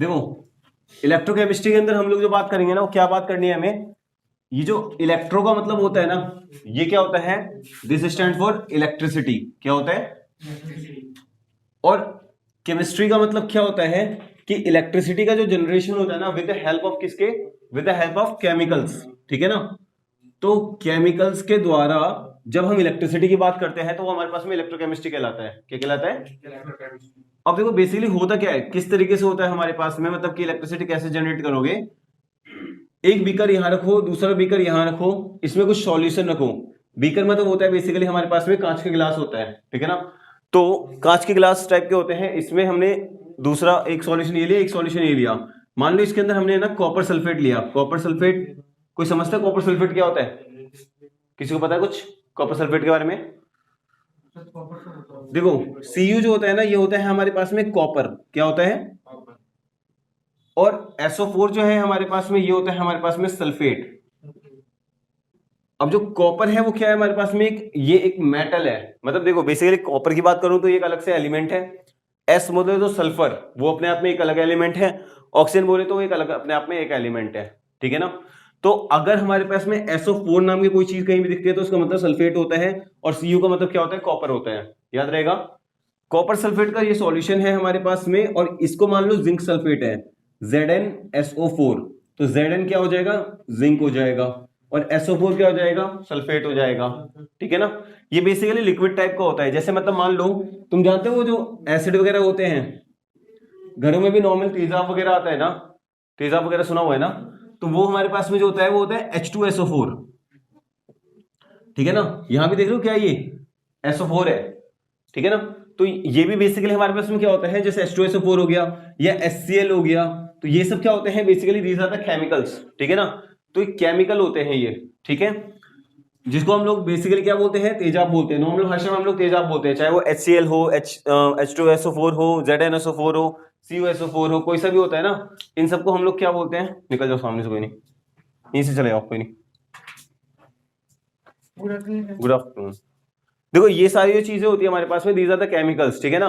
देखो इलेक्ट्रोकेमिस्ट्री के अंदर हम लोग जो बात करेंगे ना, वो क्या बात करनी है हमें, ये जो इलेक्ट्रो का मतलब होता है ना, ये क्या होता है, दिस स्टैंड फॉर इलेक्ट्रिसिटी, क्या होता है, और केमिस्ट्री का मतलब क्या होता है कि इलेक्ट्रिसिटी का जो जनरेशन होता है ना, विद द हेल्प ऑफ किसके, with the help of chemicals, ठीक है ना। तो केमिकल्स के द्वारा जब हम इलेक्ट्रिसिटी की बात करते हैं तो वो हमारे पास में इलेक्ट्रोकेमिस्ट्री कहलाता है। क्या कहलाता है? अब देखो बेसिकली होता क्या है, किस तरीके से होता है हमारे पास में, मतलब कि इलेक्ट्रिसिटी कैसे जनरेट करोगे। एक बीकर यहां रखो, दूसरा बीकर यहां रखो, इसमें कुछ सॉल्यूशन रखो। बीकर मतलब होता है बेसिकली हमारे पास में कांच का गिलास होता है, ठीक है ना। तो कांच के गिलास टाइप के होते हैं, इसमें हमने दूसरा एक सॉल्यूशन ये लिया, एक सॉल्यूशन ये लिया। मान लो इसके अंदर हमने ना कॉपर सल्फेट लिया। कॉपर सल्फेट, कोई समझता है कॉपर सल्फेट क्या होता है? किसी को पता है कुछ कॉपर सल्फेट के बारे में? देखो Cu जो होता है ना, ये होता है हमारे पास में कॉपर, क्या होता है, और SO4 जो है हमारे पास में, ये होता है हमारे पास में सल्फेट। अब जो कॉपर है वो क्या है हमारे पास में, ये एक मेटल है। मतलब देखो बेसिकली कॉपर की बात करूं तो ये एक अलग से एलिमेंट है। एस बोले तो सल्फर, वो अपने आप में एक अलग एलिमेंट है। ऑक्सीजन बोले तो एक अलग अपने आप में एक एलिमेंट है, ठीक है ना। तो अगर हमारे पास में SO4 नाम की कोई चीज कहीं भी दिखती है तो उसका मतलब सल्फेट होता है, और Cu का मतलब क्या होता है, कॉपर होता है। याद रहेगा, कॉपर सल्फेट का ये सॉल्यूशन है हमारे पास में, और इसको मान लो जिंक सल्फेट है, ZnSO4। तो Zn क्या हो जाएगा, जिंक हो जाएगा, और SO4 क्या हो जाएगा, सल्फेट हो जाएगा, ठीक है ना। ये बेसिकली लिक्विड टाइप का होता है। जैसे मतलब मान लो, तुम जानते हो वो जो एसिड वगैरह होते हैं, घरों में भी नॉर्मल तेजाब वगैरह आता है ना, तेजाब वगैरह सुना हुआ है ना, तो वो हमारे पास में जो होता है वो होता है H2SO4, ठीक है ना। यहां भी देख लो क्या ये SO4 है, ठीक है ना। तो ये भी बेसिकली हमारे पास में क्या होता है, जैसे H2SO4 हो गया या HCl हो गया, तो ये सब क्या होते हैं basically, these are the chemicals, ठीक है ना। तो ये केमिकल होते हैं ये, ठीक है, जिसको हम लोग बेसिकली क्या बोलते हैं, तेजाब बोलते हैं। नॉर्मल भाषा में हम लोग तेजाब बोलते हैं, चाहे वो HCl हो, H2SO4 हो, ZnSO4 हो, CuSO4 हो, कोई सा भी होता है ना, इन सबको हम लोग क्या बोलते हैं। निकल जाओ सामने से, कोई नहीं, यहीं से चले जाओ, कोई नहीं। Good afternoon. देखो ये सारी जो चीजें होती है हमारे पास में, दीज आर द केमिकल्स, ठीक है ना।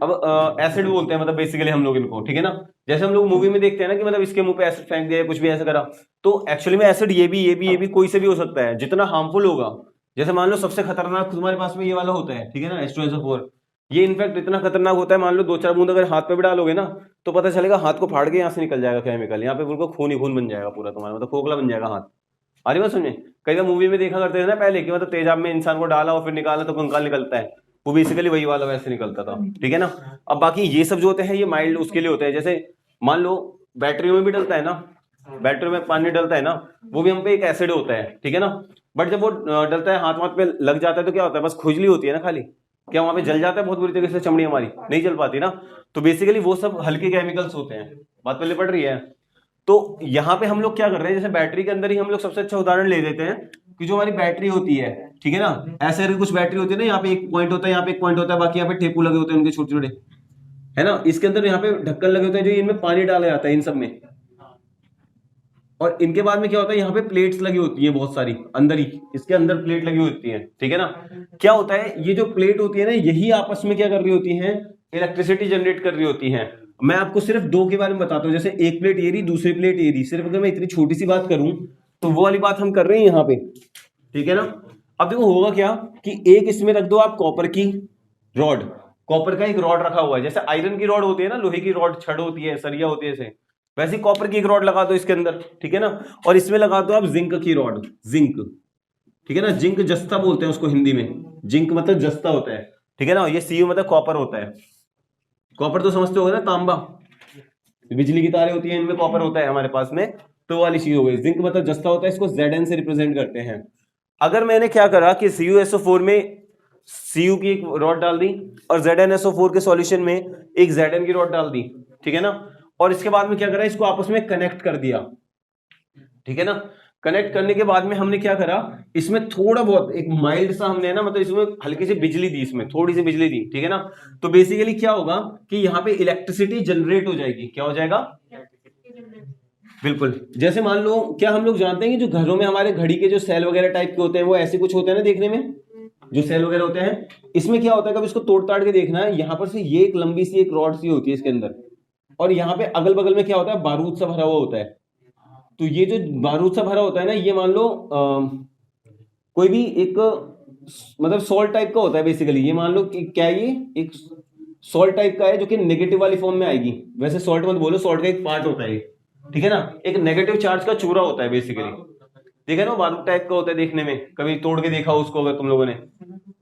अब एसिड बोलते हैं मतलब बेसिकली हम लोग इनको, ठीक है ना। जैसे हम लोग मूवी में देखते हैं ना कि मतलब इसके मुंह पे एसिड फेंक दिया, कुछ भी ऐसा करा, तो एक्चुअली में एसिड ये भी कोई से भी हो सकता है, जितना हार्मफुल होगा। जैसे मान लो सबसे खतरनाक तुम्हारे पास में ये वाला होता है, ठीक है ना, H2SO4। ये इनफैक्ट इतना खतरनाक होता है, मान लो 2-4 बूंद अगर हाथ पे भी डालोगे ना, तो पता चलेगा हाथ को फाड़ के यहाँ से निकल जाएगा केमिकल, यहाँ पे बिल्कुल खून ही खून बन जाएगा पूरा तुम्हारा, मतलब खोखला बन जाएगा हाथ। अरे बात सुनिए, कई बार मूवी में देखा करते थे ना पहले कि मतलब तेजाब में इंसान को डाला और फिर निकाला तो कंकाल निकलता है, वो बेसिकली वही वाला वैसे निकलता था, ठीक है ना। अब बाकी ये सब जो होते हैं ये माइल्ड उसके लिए होते हैं। जैसे मान लो बैटरियों में भी डलता है ना, बैटरी में पानी डलता है ना, वो भी हम पे एक एसिड होता है, ठीक है ना। बट जब वो डलता है हाथ वाथ पे लग जाता है तो क्या होता है, बस खुजली होती है ना खाली, क्या वहां पे जल जाता है बहुत बुरी तरीके से, चमड़ी हमारी नहीं जल पाती ना। तो बेसिकली वो सब हल्के केमिकल्स होते हैं। बात पहले पड़ रही है। तो यहाँ पे हम लोग क्या कर रहे हैं, जैसे बैटरी के अंदर ही हम लोग सबसे अच्छा उदाहरण ले देते हैं कि जो हमारी बैटरी होती है, ठीक है ना, ऐसे कुछ बैटरी होती है ना, यहाँ पे एक पॉइंट होता है, यहाँ पे एक पॉइंट होता है, बाकी यहाँ पे टेपू लगे होते हैं उनके छोटे छोटे, है ना। इसके अंदर यहाँ पे ढक्कन लगे होते हैं जो इनमें पानी डाला जाता है इन सब में, और इनके बाद में क्या होता है, यहाँ पे प्लेट्स लगी होती है बहुत सारी, अंदर ही इसके अंदर प्लेट लगी होती है, ठीक है ना। क्या होता है, ये जो प्लेट होती है ना, यही आपस में क्या कर रही होती है, इलेक्ट्रिसिटी जनरेट कर रही होती है। मैं आपको सिर्फ दो के बारे में बताता हूँ, जैसे एक प्लेट ये रही, दूसरी प्लेट ये रही। सिर्फ अगर मैं इतनी छोटी सी बात करूं तो वो वाली बात हम कर रहे हैं यहाँ पे, ठीक है ना। अब देखो होगा क्या कि एक इसमें रख दो आप कॉपर की रॉड, कॉपर का एक रॉड रखा हुआ है, जैसे आयरन की रॉड होती है ना, लोहे की रॉड छड़ होती है, सरिया होती है, ऐसे वैसे कॉपर की एक रॉड लगा दो इसके अंदर, ठीक है ना। और इसमें लगा दो आप जिंक की रॉड, जिंक, ठीक है ना, जिंक जस्ता बोलते हैं उसको हिंदी में, जिंक मतलब जस्ता होता है, ठीक है ना। ये Cu मतलब कॉपर होता है। कॉपर तो समझते हो ना, तांबा, बिजली की तारें होती हैं इनमें कॉपर होता है हमारे पास में, तो वाली चीज हो गई। जिंक मतलब जस्ता होता है, इसको Zn से रिप्रेजेंट करते हैं। अगर मैंने क्या करा कि CuSO4 में Cu की एक रॉड डाल दी, और ZnSO4 के सॉल्यूशन में एक Zn की रॉड डाल दी, ठीक है ना, और इसके बाद में क्या करा, इसको आपस में कनेक्ट कर दिया, ठीक है ना। कनेक्ट करने के बाद में हमने क्या करा, इसमें थोड़ा बहुत एक माइल्ड सा हमने ना, मतलब इसमें हल्की सी बिजली दी, इसमें थोड़ी सी बिजली दी, ठीक है ना। तो बेसिकली क्या होगा कि यहाँ पे इलेक्ट्रिसिटी जनरेट हो जाएगी। क्या हो जाएगा, बिल्कुल। जैसे मान लो, क्या हम लोग जानते हैं कि जो घरों में हमारे घड़ी के जो सेल वगैरह टाइप के होते हैं वो ऐसे कुछ होते हैं ना देखने में, जो सेल वगैरह होते हैं, इसमें क्या होता है, कब इसको तोड़ ताड़ के देखना है, यहाँ पर से ये एक लंबी सी एक रॉड सी होती है इसके अंदर, और यहाँ पे अगल बगल में क्या होता है, बारूद सा भरा हुआ होता है। तो ये जो बारूद सा भरा होता है ना, ये मान लो कोई भी एक मतलब सॉल्ट टाइप का होता है बेसिकली। ये मान लो कि क्या है, ये एक सॉल्ट टाइप का है जो कि नेगेटिव वाली फॉर्म में आएगी। वैसे सॉल्ट मत बोलो, सॉल्ट का एक पार्ट होता है, ठीक है ना, एक नेगेटिव चार्ज का चूरा होता है बेसिकली। ठीक है ना, बारूद टाइप का होता है देखने में, कभी तोड़ के देखा उसको अगर तुम लोगों ने,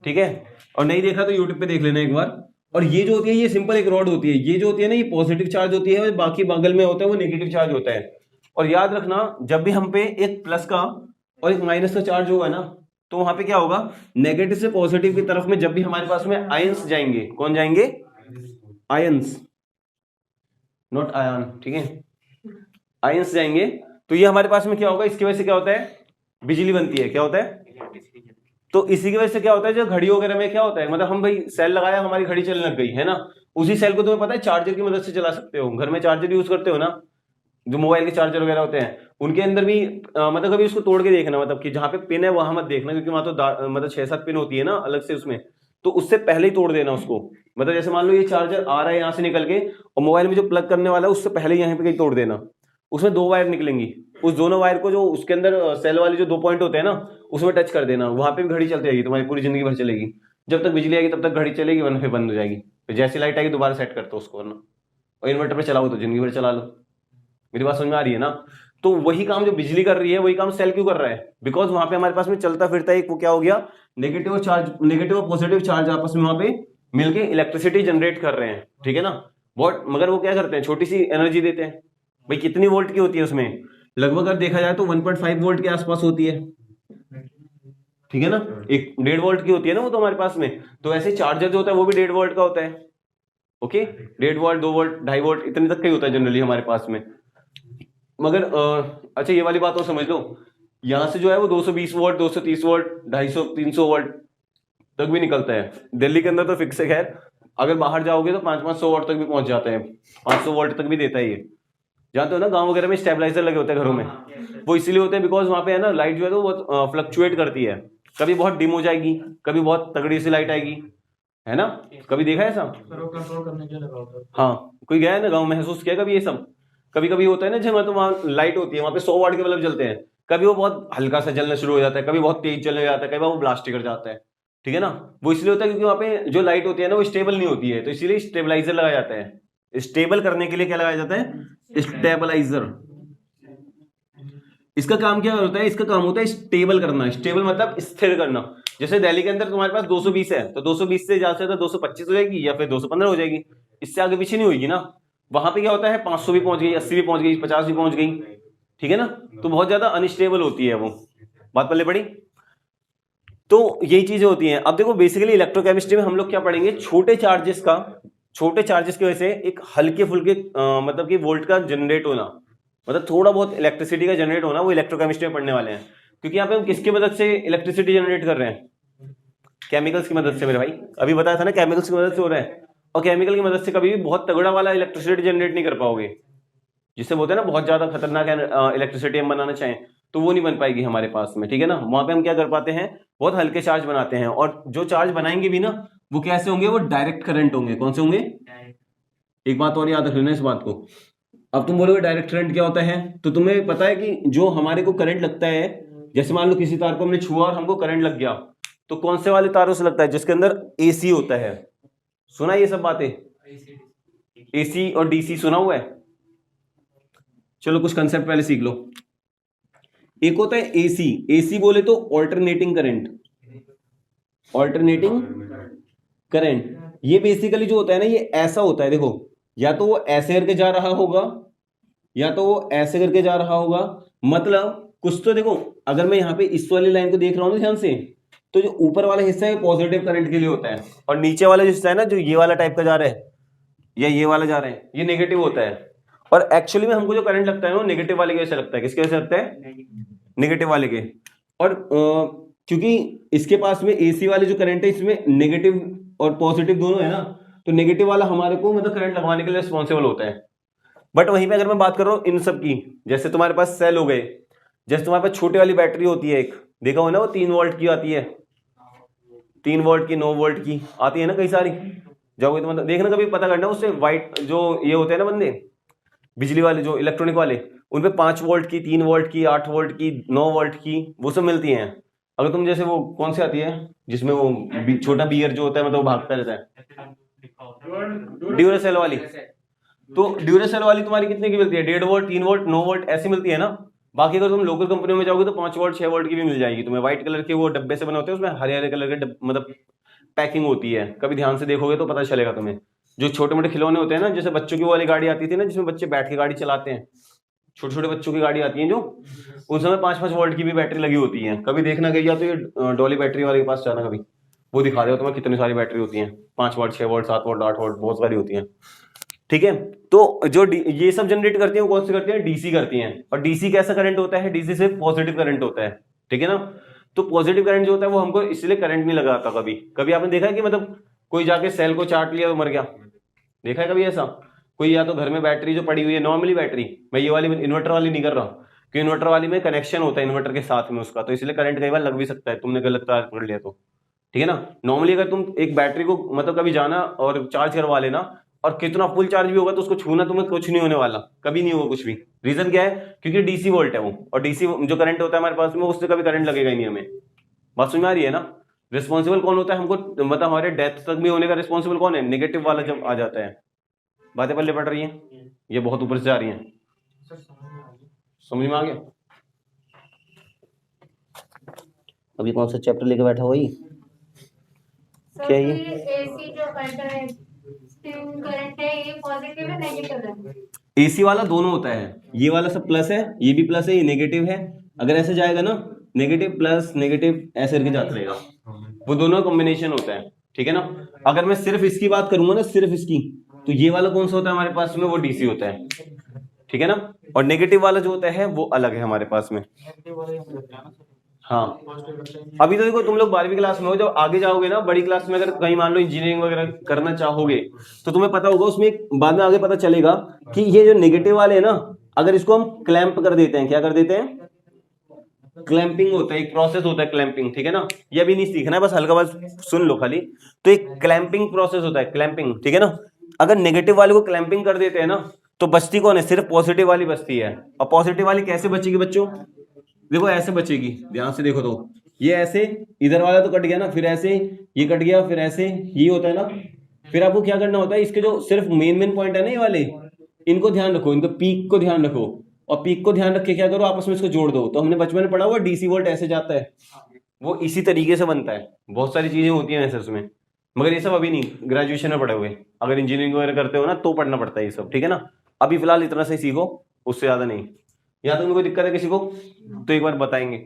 ठीक है, और नहीं देखा तो यूट्यूब पे देख लेना एक बार। और ये जो होती है, ये सिंपल एक रॉड होती है। ये जो होती है ना, ये पॉजिटिव चार्ज होती है, और बाकी बगल में होता है वो नेगेटिव चार्ज होता है। और याद रखना, जब भी हम पे एक प्लस का और एक माइनस का चार्ज होगा ना, तो वहां पे क्या होगा, नेगेटिव से पॉजिटिव की तरफ में जब भी हमारे पास में आयंस जाएंगे, कौन जाएंगे, आयंस, नॉट आयन, ठीक है, आयंस जाएंगे, तो ये हमारे पास में क्या होगा, इसकी वजह से क्या होता है, बिजली बनती है। क्या होता है, तो इसी की वजह से क्या होता है, जो घड़ी वगैरह में क्या होता है, मतलब हम भाई सेल लगाया, हमारी घड़ी चलने लग गई है ना, उसी सेल को तुम्हें पता है चार्जर की मदद से चला सकते हो। घर में चार्जर यूज करते हो ना, जो मोबाइल के चार्जर वगैरह होते हैं, उनके अंदर भी मतलब कभी उसको तोड़ के देखना, मतलब कि जहां पे पिन है वहां मत देखना, क्योंकि वहां तो मतलब 6-7 पिन होती है ना अलग से उसमें, तो उससे पहले ही तोड़ देना उसको। मतलब जैसे मान लो ये चार्जर आ रहा है यहाँ से निकल के, और मोबाइल में जो प्लग करने वाला है उससे पहले यहाँ पे कहीं तोड़ देना। उसमें 2 वायर निकलेंगी, उस दोनों वायर को जो उसके अंदर सेल वाले जो 2 पॉइंट होते हैं ना, उसमें टच कर देना। वहां पे भी घड़ी चलती रहेगी, तुम्हारी पूरी जिंदगी भर चलेगी। जब तक बिजली आएगी तब तक घड़ी चलेगी, वरना फिर बंद हो जाएगी। फिर जैसी लाइट आएगी दोबारा सेट कर दो उसको, वरना और इन्वर्टर पे चलाओ तो जिंदगी भर चला लो। मेरी बात समझ में आ रही है ना। तो वही काम जो बिजली कर रही है, वही काम सेल क्यों कर रहा है, बिकॉज वहां पे हमारे पास में चलता फिरता एक वो क्या हो गया, नेगेटिव चार्ज, नेगेटिव और पॉजिटिव चार्ज आपस में वहां पे मिलके इलेक्ट्रिसिटी जनरेट कर रहे हैं, ठीक है ना। बहुत, मगर वो क्या करते हैं, छोटी सी एनर्जी देते हैं। भाई कितनी वोल्ट की होती है उसमें, लगभग अगर देखा जाए तो 1.5 वोल्ट के आसपास होती है, ठीक है ना। एक 1.5 वोल्ट की होती है ना वो तो हमारे पास में। तो ऐसे चार्जर जो होता है वो भी 1.5 वोल्ट का होता है। ओके, 1.5 वोल्ट, 2 वोल्ट, 2.5 वोल्ट, इतने तक का ही होता है जनरली हमारे पास में। मगर अच्छा ये वाली बात तो समझ लो, यहां से जो है वो 220 वोल्ट, 230 वोल्ट, 250, 300 वोल्ट तक भी निकलता है। दिल्ली के अंदर तो फिक्स है, खैर अगर बाहर जाओगे तो 500 वोल्ट तक भी पहुंच जाते हैं, 500 वोल्ट तक भी देता है ये। जानते हो ना, गांव वगैरह में स्टेबलाइजर लगे होते हैं घरों में, वो इसीलिए होते हैं बिकॉज वहां पे है ना लाइट जो है तो बहुत फ्लक्चुएट करती है। कभी बहुत डिम हो जाएगी, कभी बहुत तगड़ी सी लाइट आएगी, है ना। कभी देखा है ऐसा, कंट्रोल करने के लिए लगा होता है। हाँ, कोई गया है ना गाँव, महसूस किया कभी ये सब। कभी कभी होता है ना, जब मतलब वहाँ लाइट होती है, वहां पे 100 वाट के बल्ब जलते हैं, कभी वो बहुत हल्का सा जलना शुरू हो जाता है, कभी बहुत तेज जलने जाता है, कभी वो ब्लास्ट कर जाता है, ठीक है ना। वो इसलिए होता है क्योंकि वहां पे जो लाइट होती है ना वो स्टेबल नहीं होती है, तो इसीलिए स्टेबलाइजर लगाया जाता है। स्टेबल करने के लिए क्या लगाया जाता है, स्टेबलाइजर। इसका काम क्या होता है, इसका काम होता है स्टेबल करना। स्टेबल मतलब स्थिर करना। जैसे दिल्ली के अंदर तुम्हारे पास 220 है, तो 220 से ज्यादा से ज्यादा 225 हो जाएगी या फिर 215 हो जाएगी, इससे आगे पीछे नहीं होगी ना। वहां पे क्या होता है, 500 भी पहुंच गई, 80 भी पहुंच गई, 50 भी पहुंच गई, ठीक है ना। तो बहुत ज्यादा अनस्टेबल होती है वो बात, पल्ले पड़ी। तो यही चीजें होती हैं। अब देखो बेसिकली इलेक्ट्रोकेमिस्ट्री में हम लोग क्या पढ़ेंगे, छोटे चार्जेस का, छोटे चार्जेस की वजह से एक हल्के फुल्के मतलब कि वोल्ट का जनरेट होना, मतलब थोड़ा बहुत इलेक्ट्रिसिटी का जनरेट होना, वो इलेक्ट्रोकेमिस्ट्री में पढ़ने वाले हैं। क्योंकि यहाँ पे हम किसकी मदद से इलेक्ट्रिसिटी जनरेट कर रहे हैं, केमिकल्स की मदद से मेरे भाई, अभी बताया था ना केमिकल्स की मदद से हो रहा है। और केमिकल की मदद से कभी भी बहुत तगड़ा वाला इलेक्ट्रिसिटी जनरेट नहीं कर पाओगे, जिससे बोलते हैं ना बहुत ज्यादा खतरनाक इलेक्ट्रिसिटी हम बनाना चाहें तो वो नहीं बन पाएगी हमारे पास में, ठीक है ना। वहां पे हम क्या कर पाते हैं, बहुत हल्के चार्ज बनाते हैं, और जो चार्ज बनाएंगे भी ना वो कैसे होंगे, वो डायरेक्ट करंट होंगे। कौन से होंगे, एक बात और याद रख लेना इस बात को। अब तुम बोलोगे डायरेक्ट करंट क्या होता है, तो तुम्हें पता है कि जो हमारे को करंट लगता है, जैसे मान लो किसी तार को हमने छुआ और हमको करंट लग गया, तो कौन से वाले तारों से लगता है, जिसके अंदर एसी होता है। सुना ये सब बातें, एसी और डीसी सुना हुआ है। चलो कुछ कंसेप्ट पहले सीख लो। एक होता है एसी, एसी बोले तो ऑल्टरनेटिंग करंट, ऑल्टरनेटिंग करंट। ये बेसिकली जो होता है ना, ये ऐसा होता है, देखो या तो वो ऐसे करके जा रहा होगा या तो वो ऐसे करके जा रहा होगा। मतलब कुछ तो देखो, अगर मैं यहाँ पे इस वाली लाइन को देख रहा हूँ ना ध्यान से, तो जो ऊपर वाला हिस्सा है पॉजिटिव करंट के लिए होता है, और नीचे वाला जो हिस्सा है ना, जो ये वाला टाइप का जा रहा है या ये वाला जा रहा है, ये नेगेटिव होता है। और एक्चुअली में हमको जो करंट लगता है वो नेगेटिव वाले के वजह से लगता है। किसके वजह से लगता है, नेगेटिव वाले के। और क्योंकि इसके पास में एसी वाले जो करंट है इसमें नेगेटिव और पॉजिटिव दोनों है ना, तो नेगेटिव वाला हमारे को मतलब करंट लगवाने के लिए रिस्पॉन्सिबल होता है। बट वहीं पे अगर मैं बात कर रहा हूँ इन सब की, जैसे तुम्हारे पास सेल हो गए, जैसे तुम्हारे पास छोटी वाली बैटरी होती है एक, देखा हो ना, वो 3 वोल्ट की आती है, 3 वोल्ट की, 9 वोल्ट की आती है ना कई सारी, जाओगे तो मतलब देखना, कभी पता करना उससे वाइट जो ये होते हैं ना बंदे बिजली वाले जो इलेक्ट्रॉनिक वाले, उन पे 5 वोल्ट की, 3 वोल्ट की, 8 वोल्ट की, 9 वोल्ट की वो सब मिलती हैं। अगर तुम जैसे वो कौन सी आती है जिसमें वो छोटा बियर जो होता है मतलब वो भागता रहता है, ड्यूरासेल वाली, तो ड्यूरासेल वाली तुम्हारी कितने की मिलती है? 1.5 वोल्ट, 3 वोल्ट, 9 वोल्ट ऐसी मिलती है ना। बाकी अगर तुम लोकल कंपनियों में जाओगे तो 5 वोल्ट 6 वोल्ट की भी मिल जाएगी तुम्हें। व्हाइट कलर के वो डब्बे से बने होते हैं, उसमें हरे हरे कलर के मतलब पैकिंग होती है, कभी ध्यान से देखोगे तो पता चलेगा तुम्हें। जो छोटे मोटे खिलौने होते हैं ना, जैसे बच्चों की वो वाली गाड़ी आती थी ना जिसमें बच्चे बैठ के गाड़ी चलाते हैं, छोटे छोटे बच्चों की गाड़ी आती है जो, उस समय 5-5 वोल्ट की भी बैटरी लगी होती है। कभी देखना गई या तो ये डॉली बैटरी वाले के पास जाना, कभी वो दिखा देगा तुम्हें कितनी सारी बैटरी होती है, 5 वोल्ट 6 वोल्ट 7 वोल्ट 8 वोल्ट बहुत सारी होती है। ठीक है, तो जो ये सब जनरेट करती है वो कौन से करती है? डीसी करती हैं। और डीसी कैसा करंट होता है? डीसी से पॉजिटिव करंट होता है, ठीक है ना। तो पॉजिटिव करंट जो होता है वो हमको इसलिए करंट नहीं लगाता। कभी कभी आपने देखा है कि मतलब कोई जाके सेल को चाट लिया तो मर गया? देखा है कभी ऐसा? कोई या तो घर में बैटरी जो पड़ी हुई है नॉर्मली बैटरी, मैं ये वाली इन्वर्टर वाली नहीं कर रहा, कि इन्वर्टर वाली में कनेक्शन होता है इन्वर्टर के साथ में उसका, तो इसलिए करंट कई बार लग भी सकता है, तुमने गलत तार पकड़ लिया तो। ठीक है ना। नॉर्मली अगर तुम एक बैटरी को मतलब कभी जाना और चार्ज करवा लेना, और कितना फुल चार्ज भी होगा तो उसको छूना तुम्हें कुछ नहीं होने वाला, कभी नहीं होगा कुछ भी। रीजन क्या है? क्योंकि डीसी वोल्ट है वो, और डीसी जो करंट होता है हमारे पास में उससे कभी करंट लगेगा ही नहीं हमें। बात समझ में आ रही है ना। रिस्पॉन्सिबल कौन होता है हमको, मतलब हमारे डेथ तक भी होने का रिस्पॉन्सिबल कौन है? नेगेटिव वाला जब आ जाता है। बातें पल्ले पड़ रही हैं? ये बहुत ऊपर से जा रही हैं, सर समझ में आ गया? अभी कौन सा चैप्टर लेके बैठा वही क्या है? ये एसी जो करंट है, करंट है, ये पॉजिटिव है नेगेटिव है? एसी वाला दोनों होता है, ये वाला सब प्लस है, ये भी प्लस है, ये नेगेटिव है। अगर ऐसे जाएगा ना, नेगेटिव प्लस नेगेटिव ऐसे करके जाता रहेगा, वो दोनों कॉम्बिनेशन होता है। ठीक है ना। अगर मैं सिर्फ इसकी बात करूंगा ना, सिर्फ इसकी, तो ये वाला कौन सा होता है हमारे पास में? वो डीसी होता है, ठीक है ना। और नेगेटिव वाला जो होता है वो अलग है हमारे पास में। नेगेटिव वाले हम लगता है ना सर, हाँ, पॉजिटिव लगता है। अभी तो देखो तुम लोग 12वीं क्लास में हो, जब आगे जाओगे ना बड़ी क्लास में, अगर कहीं मान लो इंजीनियरिंग वगैरह करना चाहोगे तो तुम्हें पता होगा, उसमें बाद में आगे पता चलेगा कि ये जो नेगेटिव वाले है ना, अगर इसको हम क्लैंप कर देते हैं, क्या कर देते हैं? क्लैंपिंग होता है, एक प्रोसेस होता है क्लैंपिंग, ठीक है ना। ये अभी नहीं सीखना है, बस हल्का बस सुन लो खाली। तो एक क्लैंपिंग प्रोसेस होता है, क्लैंपिंग, ठीक है ना। अगर नेगेटिव वाले को क्लैंपिंग कर देते हैं ना, तो बचती कौन है? सिर्फ पॉजिटिव वाली बचती है। और पॉजिटिव वाली कैसे बचेगी बच्चों? देखो ऐसे बचेगी, ध्यान से देखो तो, ये ऐसे, इधर वाला तो कट गया ना, फिर ऐसे ये कट गया, फिर ऐसे, ये होता है ना। फिर आपको क्या करना होता है, इसके जो सिर्फ मेन पॉइंट है ना ये वाले, इनको ध्यान रखो, इनको पीक को ध्यान रखो, और पीक को ध्यान रख के क्या करो, आपस में इसको जोड़ दो। तो हमने बचपन में पढ़ा हुआ डीसी वोल्ट ऐसे जाता है, वो इसी तरीके से बनता है। बहुत सारी चीजें होती हैं ऐसे उसमें, मगर ये सब अभी नहीं, ग्रेजुएशन में पढ़े हुए। अगर इंजीनियरिंग वगैरह करते हो ना तो पढ़ना पड़ता है ये सब, ठीक है ना। अभी फिलहाल इतना से सीखो, उससे ज्यादा नहीं। या तो कोई दिक्कत है किसी को तो एक बार बताएंगे।